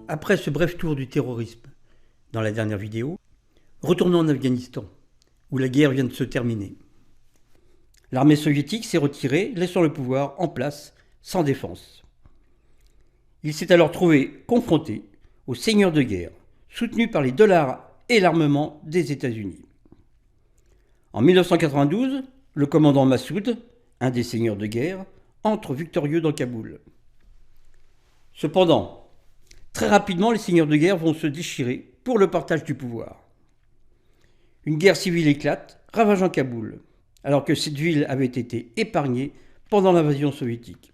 Après ce bref tour du terrorisme dans la dernière vidéo, retournons en Afghanistan, où la guerre vient de se terminer. L'armée soviétique s'est retirée, laissant le pouvoir en place, sans défense. Il s'est alors trouvé confronté aux seigneurs de guerre, soutenus par les dollars et l'armement des États-Unis. En 1992, le commandant Massoud, un des seigneurs de guerre, entre victorieux dans Kaboul. Cependant, très rapidement, les seigneurs de guerre vont se déchirer pour le partage du pouvoir. Une guerre civile éclate, ravageant Kaboul, alors que cette ville avait été épargnée pendant l'invasion soviétique.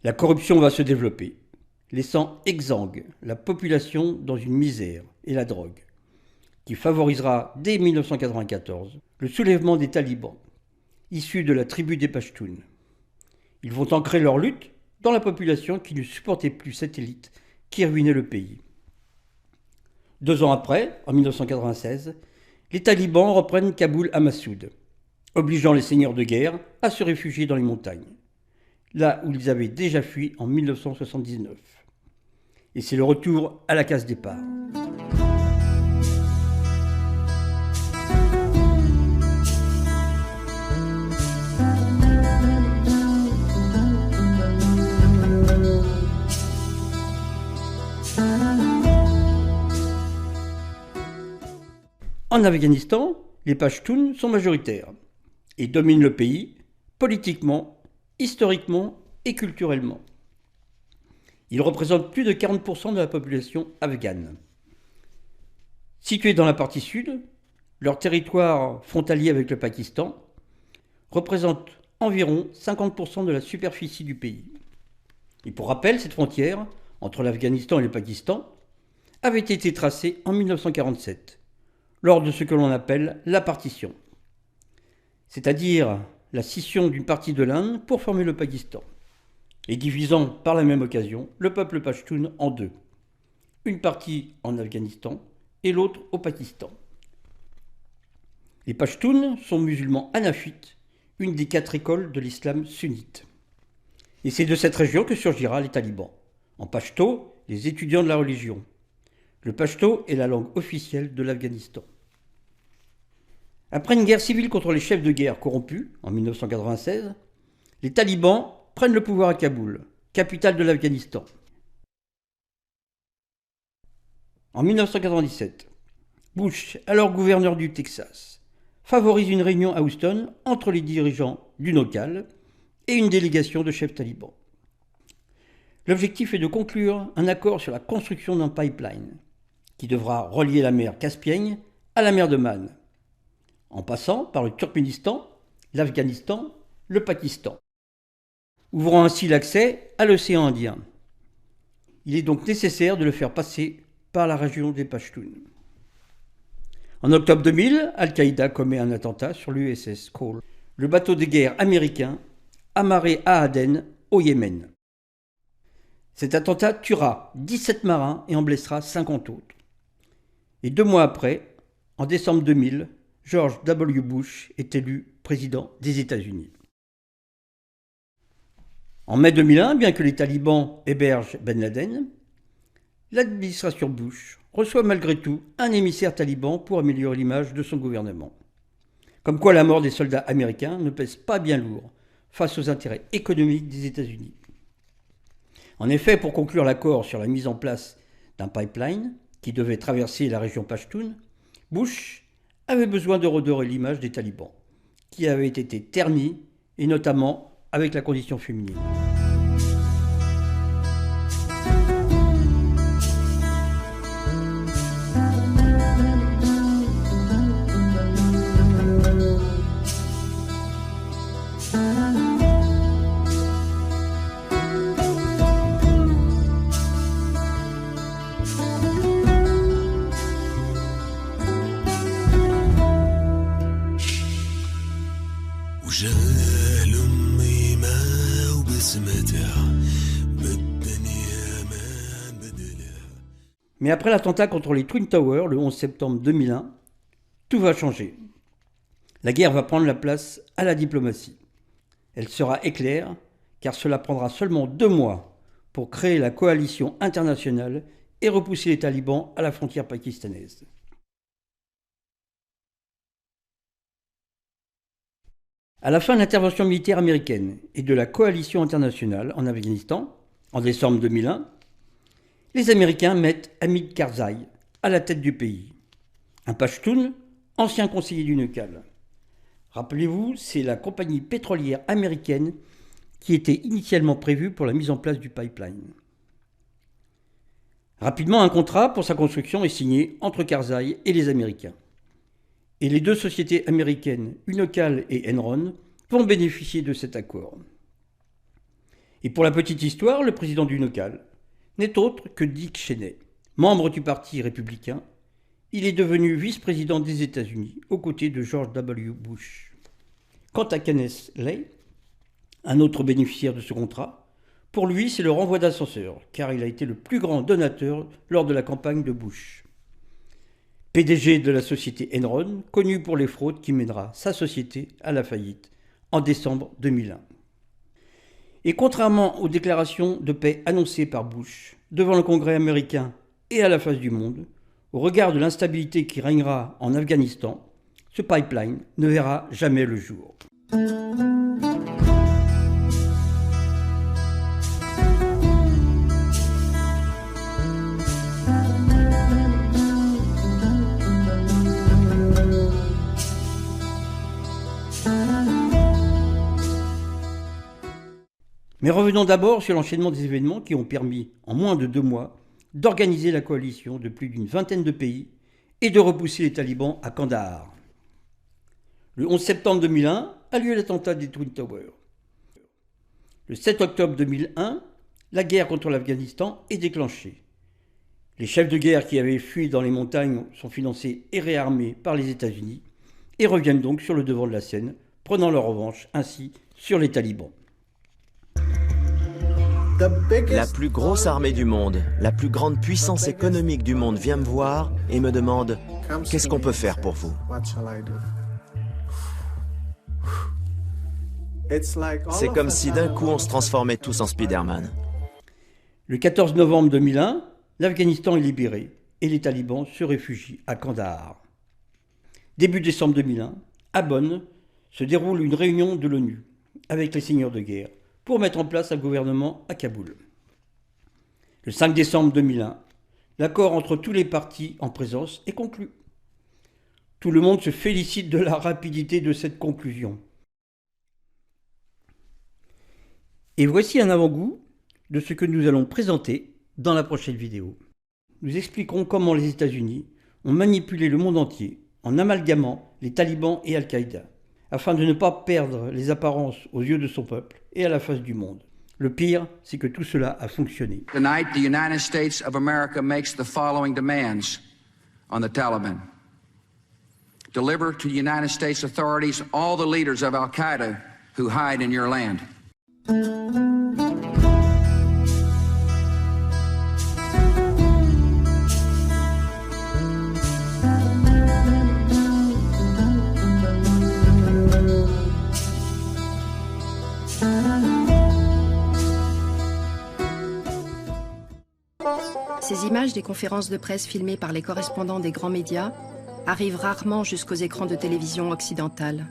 La corruption va se développer, laissant exsangue la population dans une misère et la drogue, qui favorisera dès 1994 le soulèvement des talibans, issus de la tribu des Pashtuns. Ils vont ancrer leur lutte dans la population qui ne supportait plus cette élite qui ruinait le pays. 2 ans après, en 1996, les talibans reprennent Kaboul à Massoud, obligeant les seigneurs de guerre à se réfugier dans les montagnes, là où ils avaient déjà fui en 1979. Et c'est le retour à la case départ. En Afghanistan, les Pashtuns sont majoritaires et dominent le pays politiquement, historiquement et culturellement. Ils représentent plus de 40% de la population afghane. Situés dans la partie sud, leur territoire frontalier avec le Pakistan représente environ 50% de la superficie du pays. Et pour rappel, cette frontière entre l'Afghanistan et le Pakistan avait été tracée en 1947. Lors de ce que l'on appelle la partition, c'est-à-dire la scission d'une partie de l'Inde pour former le Pakistan, et divisant par la même occasion le peuple pashtun en deux, une partie en Afghanistan et l'autre au Pakistan. Les Pashtuns sont musulmans hanafites, une des 4 écoles de l'islam sunnite. Et c'est de cette région que surgira les talibans, en pashto, les étudiants de la religion. Le pashto est la langue officielle de l'Afghanistan. Après une guerre civile contre les chefs de guerre corrompus, en 1996, les talibans prennent le pouvoir à Kaboul, capitale de l'Afghanistan. En 1997, Bush, alors gouverneur du Texas, favorise une réunion à Houston entre les dirigeants du local et une délégation de chefs talibans. L'objectif est de conclure un accord sur la construction d'un pipeline qui devra relier la mer Caspienne à la mer d'Oman, en passant par le Turkménistan, l'Afghanistan, le Pakistan, ouvrant ainsi l'accès à l'océan Indien. Il est donc nécessaire de le faire passer par la région des Pashtuns. En octobre 2000, Al-Qaïda commet un attentat sur l'USS Cole, le bateau de guerre américain amarré à Aden, au Yémen. Cet attentat tuera 17 marins et en blessera 50 autres. Et 2 mois après, en décembre 2000, George W. Bush est élu président des États-Unis. En mai 2001, bien que les talibans hébergent Ben Laden, l'administration Bush reçoit malgré tout un émissaire taliban pour améliorer l'image de son gouvernement. Comme quoi la mort des soldats américains ne pèse pas bien lourd face aux intérêts économiques des États-Unis. En effet, pour conclure l'accord sur la mise en place d'un pipeline qui devait traverser la région Pashtun, Bush avait besoin de redorer l'image des talibans, qui avait été ternie, et notamment avec la condition féminine. Mais après l'attentat contre les Twin Towers le 11 septembre 2001, tout va changer. La guerre va prendre la place à la diplomatie. Elle sera éclair, car cela prendra seulement 2 mois pour créer la coalition internationale et repousser les talibans à la frontière pakistanaise. À la fin de l'intervention militaire américaine et de la coalition internationale en Afghanistan, en décembre 2001, les Américains mettent Hamid Karzai à la tête du pays. Un Pashtun, ancien conseiller du Neukal. Rappelez-vous, c'est la compagnie pétrolière américaine qui était initialement prévue pour la mise en place du pipeline. Rapidement, un contrat pour sa construction est signé entre Karzai et les Américains. Et les 2 sociétés américaines, Unocal et Enron, vont bénéficier de cet accord. Et pour la petite histoire, le président d'Unocal n'est autre que Dick Cheney, membre du Parti républicain. Il est devenu vice-président des États-Unis aux côtés de George W. Bush. Quant à Kenneth Lay, un autre bénéficiaire de ce contrat, pour lui c'est le renvoi d'ascenseur, car il a été le plus grand donateur lors de la campagne de Bush. PDG de la société Enron, connu pour les fraudes qui mènera sa société à la faillite en décembre 2001. Et contrairement aux déclarations de paix annoncées par Bush devant le Congrès américain et à la face du monde, au regard de l'instabilité qui régnera en Afghanistan, ce pipeline ne verra jamais le jour. Mais revenons d'abord sur l'enchaînement des événements qui ont permis, en moins de 2 mois, d'organiser la coalition de plus d'une vingtaine de pays et de repousser les talibans à Kandahar. Le 11 septembre 2001 a lieu l'attentat des Twin Towers. Le 7 octobre 2001, la guerre contre l'Afghanistan est déclenchée. Les chefs de guerre qui avaient fui dans les montagnes sont financés et réarmés par les États-Unis et reviennent donc sur le devant de la scène, prenant leur revanche ainsi sur les talibans. La plus grosse armée du monde, la plus grande puissance économique du monde vient me voir et me demande « Qu'est-ce qu'on peut faire pour vous ?» C'est comme si d'un coup on se transformait tous en Spider-Man. Le 14 novembre 2001, l'Afghanistan est libéré et les talibans se réfugient à Kandahar. Début décembre 2001, à Bonn, se déroule une réunion de l'ONU avec les seigneurs de guerre pour mettre en place un gouvernement à Kaboul. Le 5 décembre 2001, l'accord entre tous les partis en présence est conclu. Tout le monde se félicite de la rapidité de cette conclusion. Et voici un avant-goût de ce que nous allons présenter dans la prochaine vidéo. Nous expliquerons comment les États-Unis ont manipulé le monde entier en amalgamant les talibans et Al-Qaïda, afin de ne pas perdre les apparences aux yeux de son peuple et à la face du monde. Le pire, c'est que tout cela a fonctionné. Tonight, the United States of America makes the following demands on the Taliban. Deliver to United States authorities all the leaders of Al-Qaeda who hide in your land. Ces images des conférences de presse filmées par les correspondants des grands médias arrivent rarement jusqu'aux écrans de télévision occidentales.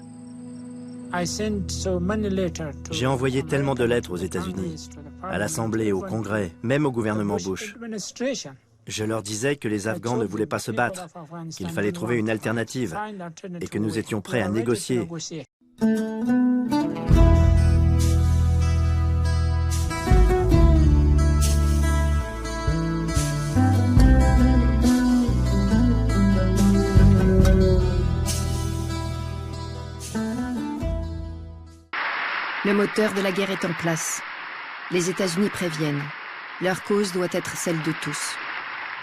J'ai envoyé tellement de lettres aux États-Unis, à l'Assemblée, au Congrès, même au gouvernement Bush. Je leur disais que les Afghans ne voulaient pas se battre, qu'il fallait trouver une alternative et que nous étions prêts à négocier. Le moteur de la guerre est en place. Les États-Unis préviennent. Leur cause doit être celle de tous.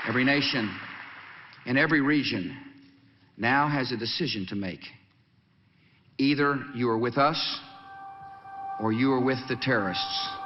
Every nation in every region now has a decision to make. Either you are with us or you are with the terrorists.